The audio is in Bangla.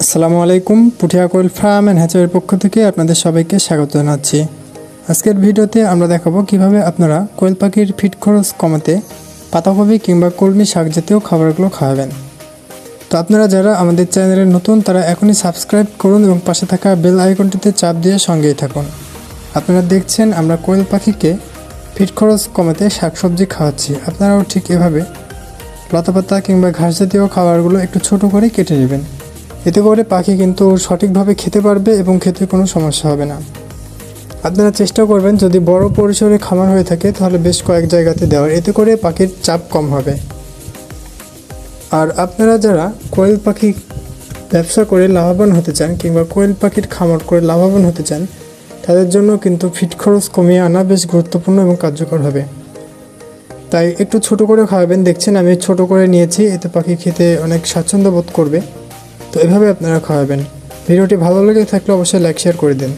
আসসালামু আলাইকুম। পুঠিয়া কোয়েল ফার্ম অ্যান্ড হ্যাচারির পক্ষ থেকে আপনাদের সবাইকে স্বাগত জানাচ্ছি। আজকের ভিডিওতে আমরা দেখাবো কিভাবে আপনারা কোয়েল পাখির ফিড খরচ কমাতে পাতাকপি কিংবা কলমি শাক জাতীয় খাবারগুলো খাওয়াবেন। তো আপনারা যারা আমাদের চ্যানেলে নতুন তারা এখনই সাবস্ক্রাইব করুন এবং পাশে থাকা বেল আইকনটিতে চাপ দিয়ে সঙ্গেই থাকুন। আপনারা দেখছেন আমরা কোয়েল পাখিকে ফিড খরচ কমাতে শাকসবজি খাওয়াচ্ছি। আপনারাও ঠিক এভাবে লতাপাতা কিংবা ঘাস জাতীয় খাবারগুলো একটু ছোট করে কেটে নেবেন। এতে করে পাখি কিন্তু সঠিকভাবে খেতে পারবে এবং খেতে কোনো সমস্যা হবে না। আপনারা চেষ্টা করবেন যদি বড় পরিসরে খামার হয়ে থাকে তাহলে বেশ কয়েক জায়গাতে দেওয়ার, এতে করে পাখির চাপ কম হবে। আর আপনারা যারা কোয়েল পাখি ব্যবসা করে লাভবান হতে চান কিংবা কোয়েল পাখির খামার করে লাভবান হতে চান তাদের জন্য কিন্তু ফিড খরচ কমিয়ে আনা বেশ গুরুত্বপূর্ণ এবং কার্যকর হবে। তাই একটু ছোট করে খাওয়াবেন। দেখছেন আমি ছোট করে নিয়েছি, এতে পাখি খেতে অনেক স্বাচ্ছন্দ্য বোধ করবে। তো এভাবে আপনারা খাওয়াবেন। ভিডিওটি ভালো লেগে থাকলে অবশ্যই লাইক শেয়ার করে দিন।